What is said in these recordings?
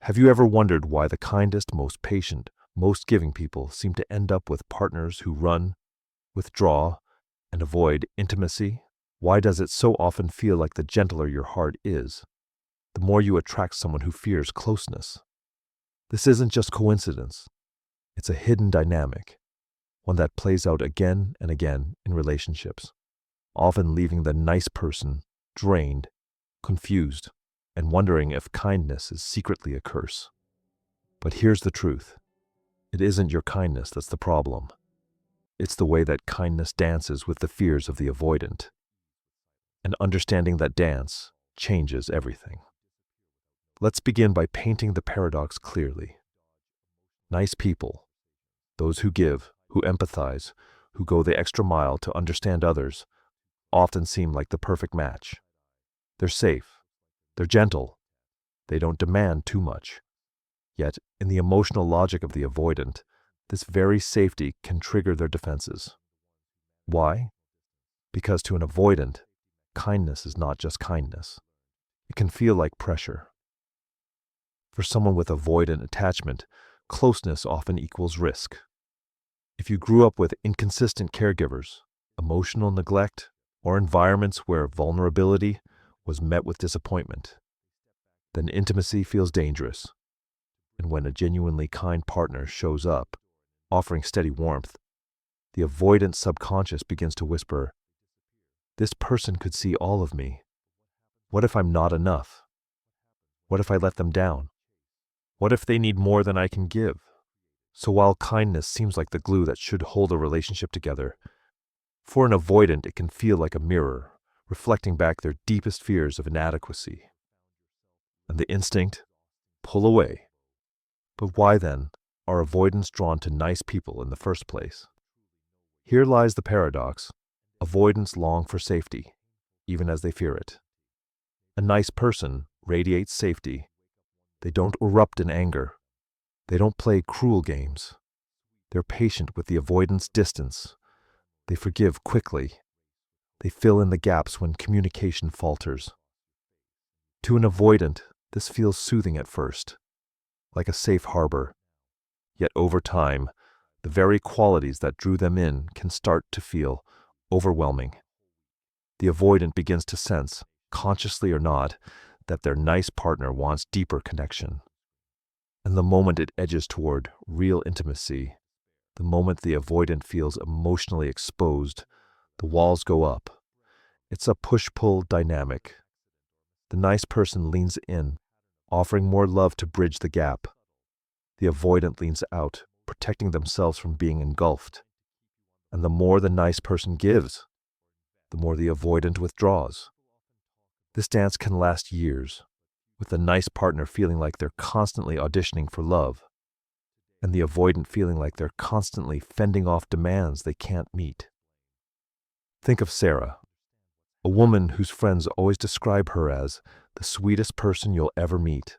Have you ever wondered why the kindest, most patient, most giving people seem to end up with partners who run, withdraw, and avoid intimacy? Why does it so often feel like the gentler your heart is, the more you attract someone who fears closeness? This isn't just coincidence. It's a hidden dynamic, one that plays out again and again in relationships, often leaving the nice person drained, confused, and wondering if kindness is secretly a curse. But here's the truth. It isn't your kindness that's the problem. It's the way that kindness dances with the fears of the avoidant. And understanding that dance changes everything. Let's begin by painting the paradox clearly. Nice people, those who give, who empathize, who go the extra mile to understand others, often seem like the perfect match. They're safe. They're gentle. They don't demand too much. Yet, in the emotional logic of the avoidant, this very safety can trigger their defenses. Why? Because to an avoidant, kindness is not just kindness. It can feel like pressure. For someone with avoidant attachment, closeness often equals risk. If you grew up with inconsistent caregivers, emotional neglect, or environments where vulnerability was met with disappointment, then intimacy feels dangerous. And when a genuinely kind partner shows up, offering steady warmth, the avoidant subconscious begins to whisper, "This person could see all of me. What if I'm not enough? What if I let them down? What if they need more than I can give?" So while kindness seems like the glue that should hold a relationship together, for an avoidant it can feel like a mirror, reflecting back their deepest fears of inadequacy. And the instinct? Pull away. But why then are avoidants drawn to nice people in the first place? Here lies the paradox. Avoidants long for safety, even as they fear it. A nice person radiates safety. They don't erupt in anger. They don't play cruel games. They're patient with the avoidant's distance. They forgive quickly. They fill in the gaps when communication falters. To an avoidant, this feels soothing at first, like a safe harbor. Yet over time, the very qualities that drew them in can start to feel overwhelming. The avoidant begins to sense, consciously or not, that their nice partner wants deeper connection. And the moment it edges toward real intimacy, the moment the avoidant feels emotionally exposed, the walls go up. It's a push-pull dynamic. The nice person leans in, offering more love to bridge the gap. The avoidant leans out, protecting themselves from being engulfed. And the more the nice person gives, the more the avoidant withdraws. This dance can last years, with the nice partner feeling like they're constantly auditioning for love, and the avoidant feeling like they're constantly fending off demands they can't meet. Think of Sarah, a woman whose friends always describe her as the sweetest person you'll ever meet.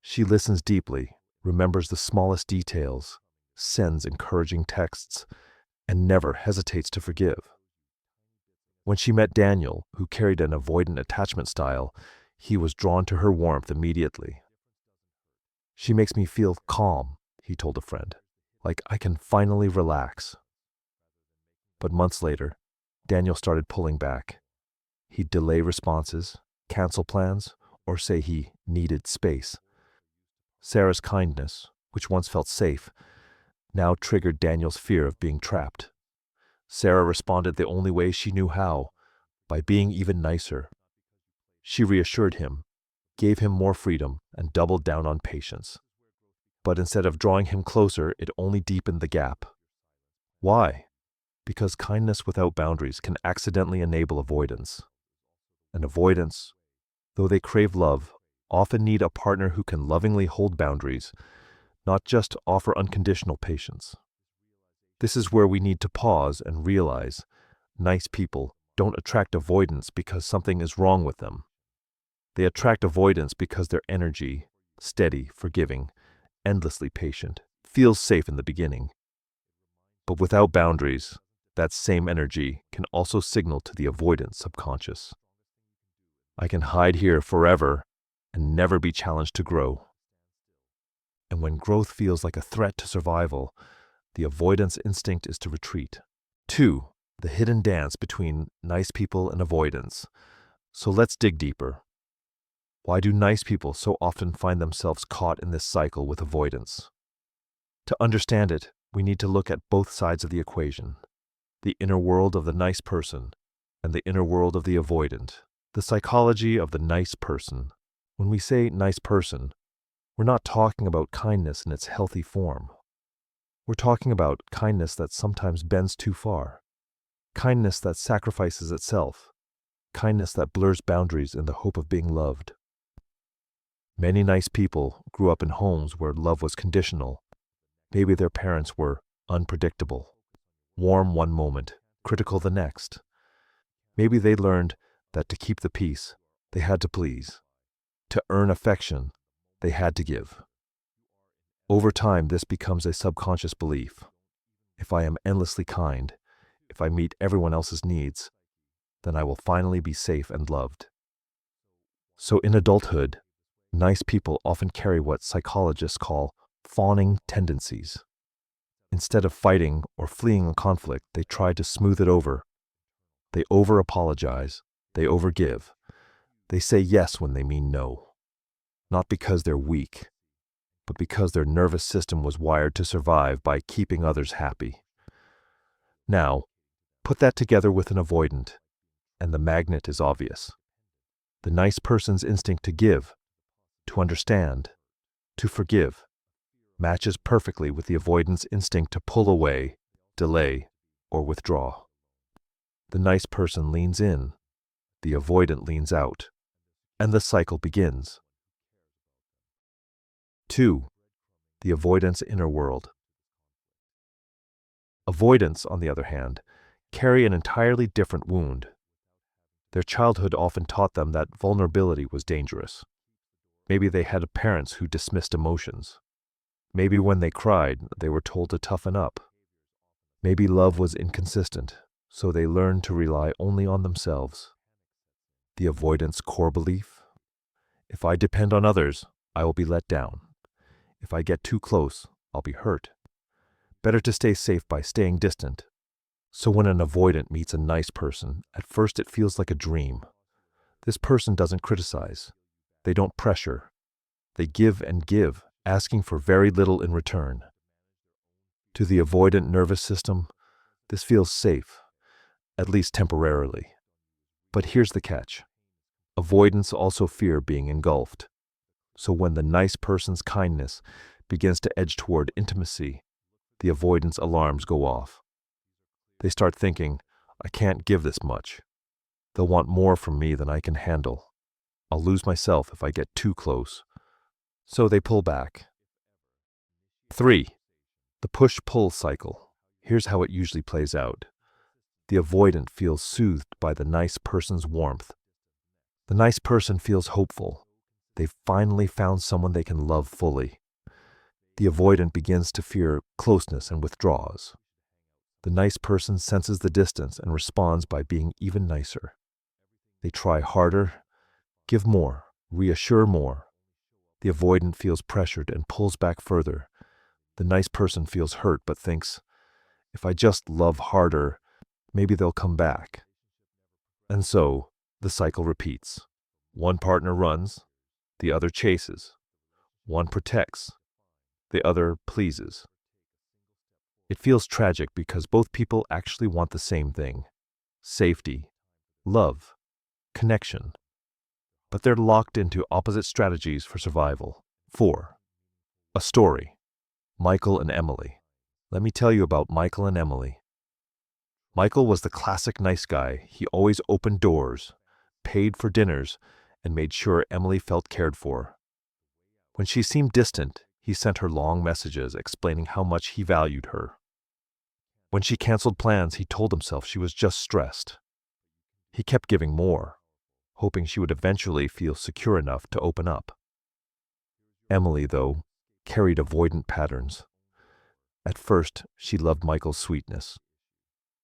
She listens deeply, remembers the smallest details, sends encouraging texts, and never hesitates to forgive. When she met Daniel, who carried an avoidant attachment style, he was drawn to her warmth immediately. "She makes me feel calm," he told a friend, "like I can finally relax." But months later, Daniel started pulling back. He'd delay responses, cancel plans, or say he needed space. Sarah's kindness, which once felt safe, now triggered Daniel's fear of being trapped. Sarah responded the only way she knew how, by being even nicer. She reassured him, gave him more freedom, and doubled down on patience. But instead of drawing him closer, it only deepened the gap. Why? Because kindness without boundaries can accidentally enable avoidance. And avoidants, though they crave love, often need a partner who can lovingly hold boundaries, not just offer unconditional patience. This is where we need to pause and realize nice people don't attract avoidance because something is wrong with them. They attract avoidance because their energy, steady, forgiving, endlessly patient, feels safe in the beginning. But without boundaries, that same energy can also signal to the avoidant subconscious. "I can hide here forever and never be challenged to grow." And when growth feels like a threat to survival, the avoidance instinct is to retreat. 2. The hidden dance between nice people and avoidance. So let's dig deeper. Why do nice people so often find themselves caught in this cycle with avoidance? To understand it, we need to look at both sides of the equation, the inner world of the nice person and the inner world of the avoidant, the psychology of the nice person. When we say nice person, we're not talking about kindness in its healthy form. We're talking about kindness that sometimes bends too far, kindness that sacrifices itself, kindness that blurs boundaries in the hope of being loved. Many nice people grew up in homes where love was conditional. Maybe their parents were unpredictable, warm one moment, critical the next. Maybe they learned that to keep the peace, they had to please. To earn affection, they had to give. Over time, this becomes a subconscious belief. If I am endlessly kind, if I meet everyone else's needs, then I will finally be safe and loved. So in adulthood, nice people often carry what psychologists call fawning tendencies. Instead of fighting or fleeing a conflict, they try to smooth it over. They over-apologize, they overgive. They say yes when they mean no. Not because they're weak, but because their nervous system was wired to survive by keeping others happy. Now, put that together with an avoidant, and the magnet is obvious. The nice person's instinct to give, to understand, to forgive, matches perfectly with the avoidant's instinct to pull away, delay, or withdraw. The nice person leans in, the avoidant leans out, and the cycle begins. 2. The avoidant's inner world. Avoidants, on the other hand, carry an entirely different wound. Their childhood often taught them that vulnerability was dangerous. Maybe they had parents who dismissed emotions. Maybe when they cried, they were told to toughen up. Maybe love was inconsistent, so they learned to rely only on themselves. The avoidant's core belief? If I depend on others, I will be let down. If I get too close, I'll be hurt. Better to stay safe by staying distant. So when an avoidant meets a nice person, at first it feels like a dream. This person doesn't criticize. They don't pressure. They give and give, asking for very little in return. To the avoidant nervous system, this feels safe, at least temporarily. But here's the catch. Avoidants also fear being engulfed. So when the nice person's kindness begins to edge toward intimacy, the avoidance alarms go off. They start thinking, I can't give this much. They'll want more from me than I can handle. I'll lose myself if I get too close. So they pull back. 3. The push-pull cycle. Here's how it usually plays out. The avoidant feels soothed by the nice person's warmth. The nice person feels hopeful. They've finally found someone they can love fully. The avoidant begins to fear closeness and withdraws. The nice person senses the distance and responds by being even nicer. They try harder, give more, reassure more. The avoidant feels pressured and pulls back further. The nice person feels hurt but thinks, if I just love harder, maybe they'll come back. And so, the cycle repeats. One partner runs, the other chases. One protects, the other pleases. It feels tragic because both people actually want the same thing: safety, love, connection. But they're locked into opposite strategies for survival. 4. A story. Michael and Emily. Let me tell you about Michael and Emily. Michael was the classic nice guy. He always opened doors, paid for dinners, and made sure Emily felt cared for. When she seemed distant, he sent her long messages explaining how much he valued her. When she canceled plans, he told himself she was just stressed. He kept giving more, hoping she would eventually feel secure enough to open up. Emily, though, carried avoidant patterns. At first, she loved Michael's sweetness.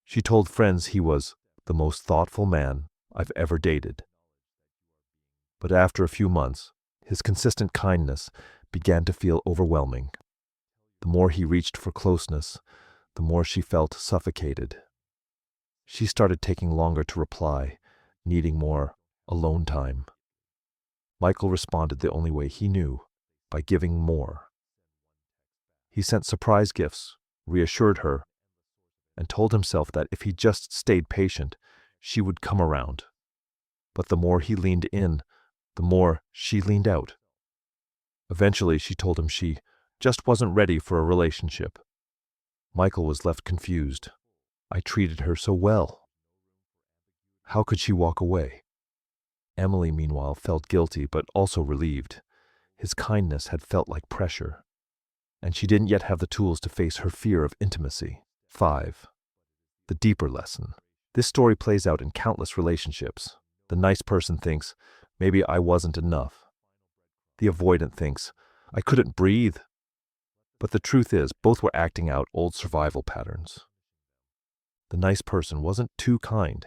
She told friends he was the most thoughtful man I've ever dated. But after a few months, his consistent kindness began to feel overwhelming. The more he reached for closeness, the more she felt suffocated. She started taking longer to reply, needing more alone time. Michael responded the only way he knew, by giving more. He sent surprise gifts, reassured her, and told himself that if he just stayed patient, she would come around. But the more he leaned in, the more she leaned out. Eventually, she told him she just wasn't ready for a relationship. Michael was left confused. I treated her so well. How could she walk away? Emily, meanwhile, felt guilty but also relieved. His kindness had felt like pressure, and she didn't yet have the tools to face her fear of intimacy. 5. The deeper lesson. This story plays out in countless relationships. The nice person thinks, maybe I wasn't enough. The avoidant thinks, I couldn't breathe. But the truth is, both were acting out old survival patterns. The nice person wasn't too kind.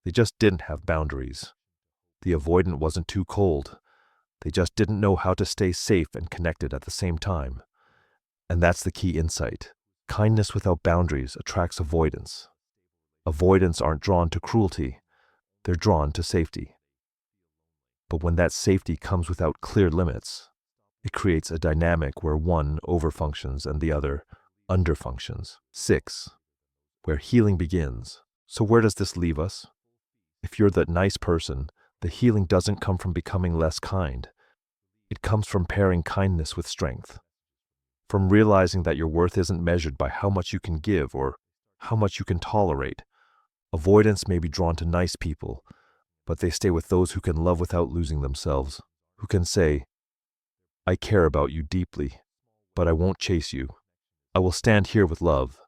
They just didn't have boundaries. The avoidant wasn't too cold. They just didn't know how to stay safe and connected at the same time. And that's the key insight. Kindness without boundaries attracts avoidance. Avoidants aren't drawn to cruelty. They're drawn to safety. But when that safety comes without clear limits, it creates a dynamic where one overfunctions and the other underfunctions. 6. Where healing begins. So where does this leave us? If you're that nice person, the healing doesn't come from becoming less kind. It comes from pairing kindness with strength. From realizing that your worth isn't measured by how much you can give or how much you can tolerate. Avoidants may be drawn to nice people, but they stay with those who can love without losing themselves, who can say, I care about you deeply, but I won't chase you. I will stand here with love,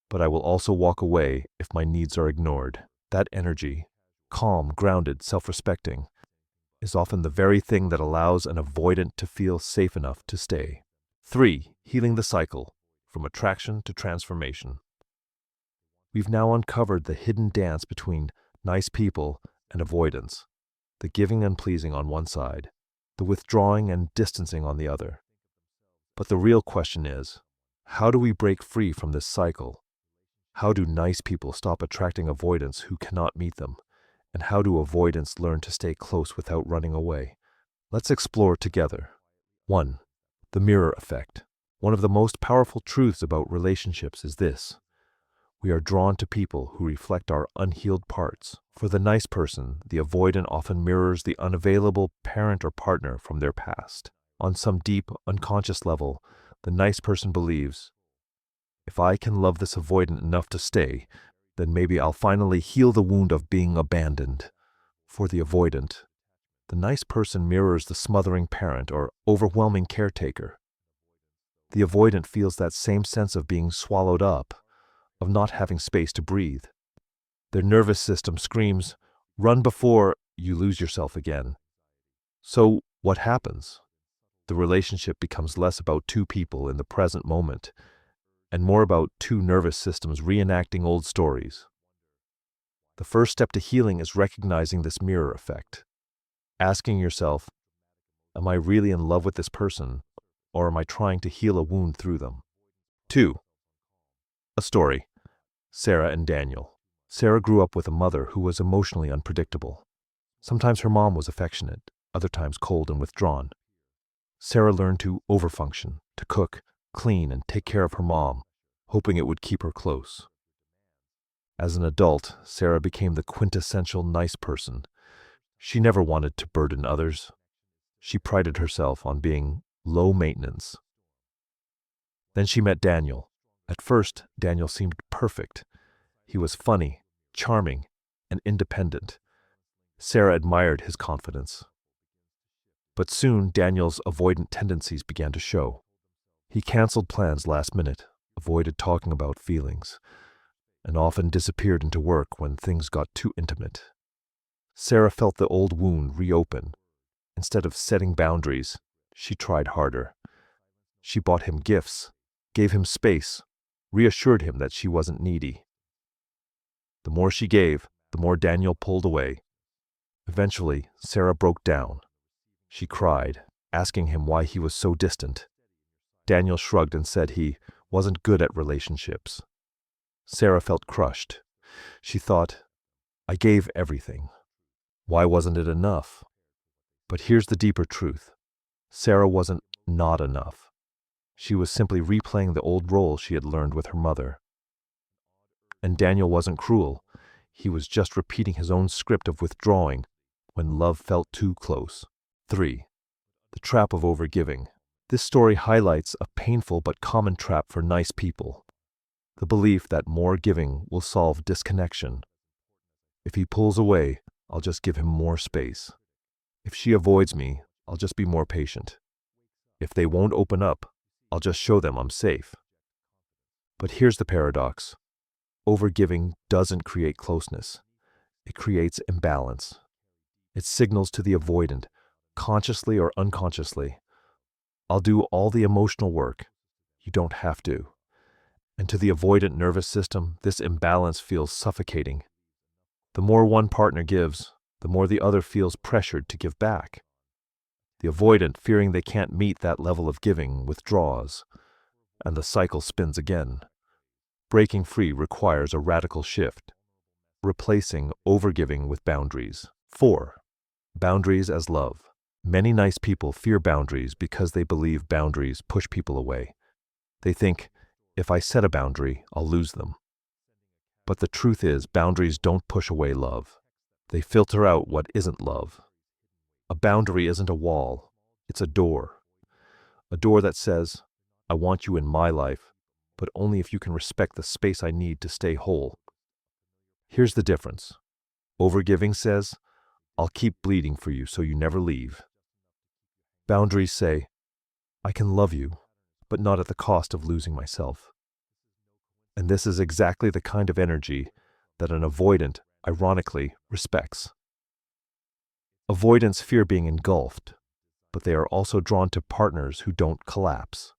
but I will also walk away if my needs are ignored. That energy, calm, grounded, self-respecting, is often the very thing that allows an avoidant to feel safe enough to stay. 3. Healing the cycle, from attraction to transformation. We've now uncovered the hidden dance between nice people and avoidance, the giving and pleasing on one side, the withdrawing and distancing on the other. But the real question is, how do we break free from this cycle? How do nice people stop attracting avoidants who cannot meet them? And how do avoidants learn to stay close without running away? Let's explore together. 1. The mirror effect. One of the most powerful truths about relationships is this. We are drawn to people who reflect our unhealed parts. For the nice person, the avoidant often mirrors the unavailable parent or partner from their past. On some deep, unconscious level, the nice person believes, if I can love this avoidant enough to stay, then maybe I'll finally heal the wound of being abandoned. For the avoidant, the nice person mirrors the smothering parent or overwhelming caretaker. The avoidant feels that same sense of being swallowed up, of not having space to breathe. Their nervous system screams, run before you lose yourself again. So what happens? The relationship becomes less about two people in the present moment and more about two nervous systems reenacting old stories. The first step to healing is recognizing this mirror effect. Asking yourself, am I really in love with this person, or am I trying to heal a wound through them? 2. A story. Sarah and Daniel. Sarah grew up with a mother who was emotionally unpredictable. Sometimes her mom was affectionate, other times cold and withdrawn. Sarah learned to overfunction, to cook, clean, and take care of her mom, hoping it would keep her close. As an adult, Sarah became the quintessential nice person. She never wanted to burden others. She prided herself on being low maintenance. Then she met Daniel. At first, Daniel seemed perfect. He was funny, charming, and independent. Sarah admired his confidence. But soon, Daniel's avoidant tendencies began to show. He canceled plans last minute, avoided talking about feelings, and often disappeared into work when things got too intimate. Sarah felt the old wound reopen. Instead of setting boundaries, she tried harder. She bought him gifts, gave him space, reassured him that she wasn't needy. The more she gave, the more Daniel pulled away. Eventually, Sarah broke down. She cried, asking him why he was so distant. Daniel shrugged and said he wasn't good at relationships. Sarah felt crushed. She thought, I gave everything. Why wasn't it enough? But here's the deeper truth. Sarah wasn't not enough. She was simply replaying the old role she had learned with her mother. And Daniel wasn't cruel. He was just repeating his own script of withdrawing when love felt too close. 3. The trap of overgiving. This story highlights a painful but common trap for nice people. The belief that more giving will solve disconnection. If he pulls away, I'll just give him more space. If she avoids me, I'll just be more patient. If they won't open up, I'll just show them I'm safe. But here's the paradox. Overgiving doesn't create closeness. It creates imbalance. It signals to the avoidant, consciously or unconsciously, I'll do all the emotional work. You don't have to. And to the avoidant nervous system, this imbalance feels suffocating. The more one partner gives, the more the other feels pressured to give back. The avoidant, fearing they can't meet that level of giving, withdraws, and the cycle spins again. Breaking free requires a radical shift, replacing overgiving with boundaries. 4. Boundaries as love. Many nice people fear boundaries because they believe boundaries push people away. They think, if I set a boundary, I'll lose them. But the truth is, boundaries don't push away love. They filter out what isn't love. A boundary isn't a wall, it's a door. A door that says, I want you in my life, but only if you can respect the space I need to stay whole. Here's the difference. Overgiving says, I'll keep bleeding for you so you never leave. Boundaries say, I can love you, but not at the cost of losing myself. And this is exactly the kind of energy that an avoidant, ironically, respects. Avoidants fear being engulfed, but they are also drawn to partners who don't collapse.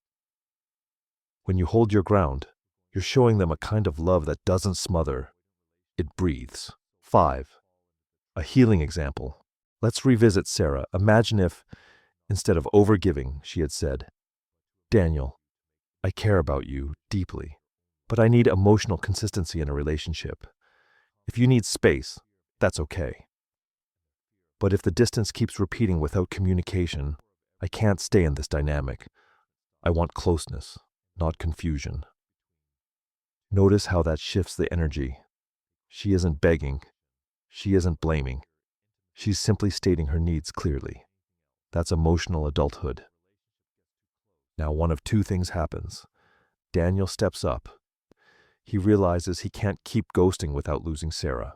When you hold your ground, you're showing them a kind of love that doesn't smother, it breathes. 5. A healing example. Let's revisit Sarah. Imagine if, instead of overgiving, she had said, Daniel, I care about you deeply, but I need emotional consistency in a relationship. If you need space, that's okay. But if the distance keeps repeating without communication, I can't stay in this dynamic. I want closeness, not confusion. Notice how that shifts the energy. She isn't begging. She isn't blaming. She's simply stating her needs clearly. That's emotional adulthood. Now, one of two things happens. Daniel steps up. He realizes he can't keep ghosting without losing Sarah.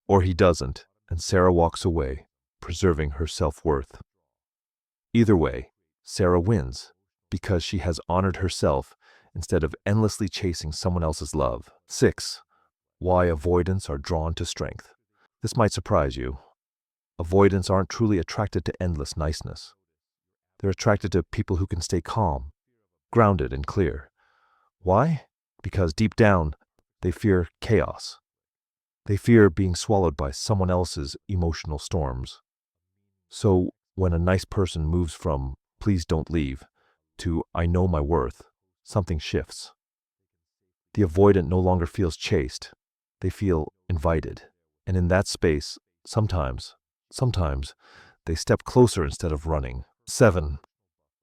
Or he doesn't, and Sarah walks away, preserving her self-worth. Either way, Sarah wins, because she has honored herself instead of endlessly chasing someone else's love. 6. Why avoidants are drawn to strength. This might surprise you. Avoidants aren't truly attracted to endless niceness. They're attracted to people who can stay calm, grounded and clear. Why? Because deep down, they fear chaos. They fear being swallowed by someone else's emotional storms. So when a nice person moves from, please don't leave, to, I know my worth, something shifts. The avoidant no longer feels chased. They feel invited. And in that space, sometimes, they step closer instead of running. 7.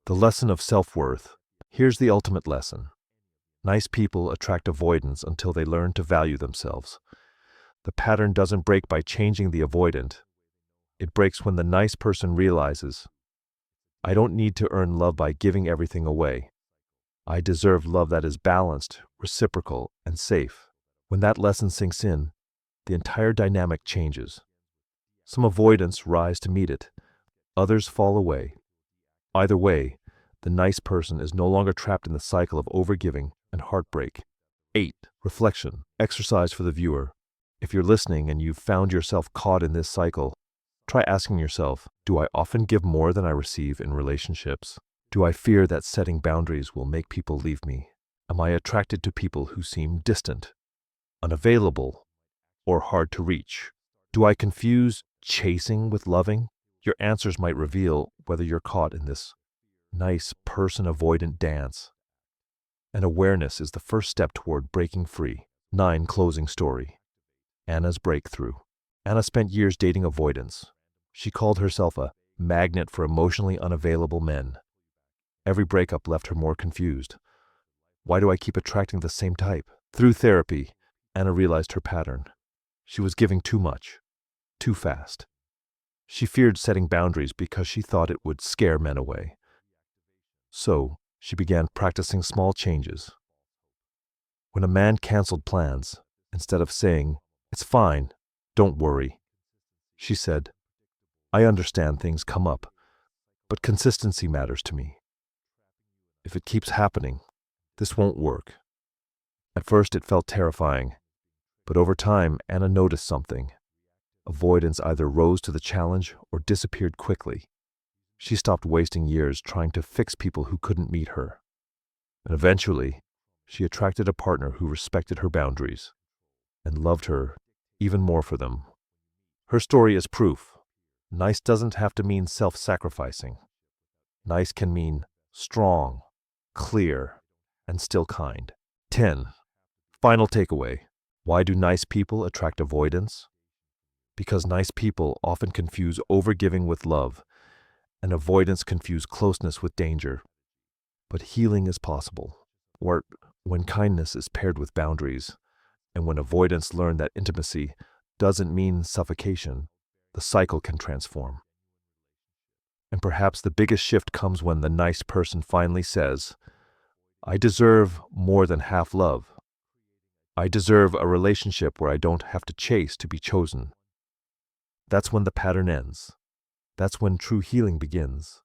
The lesson of self-worth. Here's the ultimate lesson. Nice people attract avoidance until they learn to value themselves. The pattern doesn't break by changing the avoidant. It breaks when the nice person realizes, I don't need to earn love by giving everything away. I deserve love that is balanced, reciprocal, and safe. When that lesson sinks in, the entire dynamic changes. Some avoidants rise to meet it. Others fall away. Either way, the nice person is no longer trapped in the cycle of overgiving and heartbreak. 8. Reflection. Exercise for the viewer. If you're listening and you've found yourself caught in this cycle, try asking yourself, do I often give more than I receive in relationships? Do I fear that setting boundaries will make people leave me? Am I attracted to people who seem distant, unavailable, or hard to reach? Do I confuse chasing with loving? Your answers might reveal whether you're caught in this nice person avoidant dance. And awareness is the first step toward breaking free. 9. Closing story. Anna's breakthrough. Anna spent years dating avoidants. She called herself a magnet for emotionally unavailable men. Every breakup left her more confused. Why do I keep attracting the same type? Through therapy, Anna realized her pattern. She was giving too much, too fast. She feared setting boundaries because she thought it would scare men away. So, she began practicing small changes. When a man canceled plans, instead of saying, "It's fine, don't worry," she said, "I understand things come up, but consistency matters to me. If it keeps happening, this won't work." At first it felt terrifying, but over time Anna noticed something. Avoidance either rose to the challenge or disappeared quickly. She stopped wasting years trying to fix people who couldn't meet her. And eventually, she attracted a partner who respected her boundaries and loved her even more for them. Her story is proof. Nice doesn't have to mean self-sacrificing. Nice can mean strong, clear, and still kind. 10. Final takeaway. Why do nice people attract avoidance? Because nice people often confuse overgiving with love, and avoidance confuse closeness with danger. But healing is possible, or when kindness is paired with boundaries, and when avoidance learn that intimacy doesn't mean suffocation, the cycle can transform. And perhaps the biggest shift comes when the nice person finally says, "I deserve more than half love. I deserve a relationship where I don't have to chase to be chosen." That's when the pattern ends. That's when true healing begins.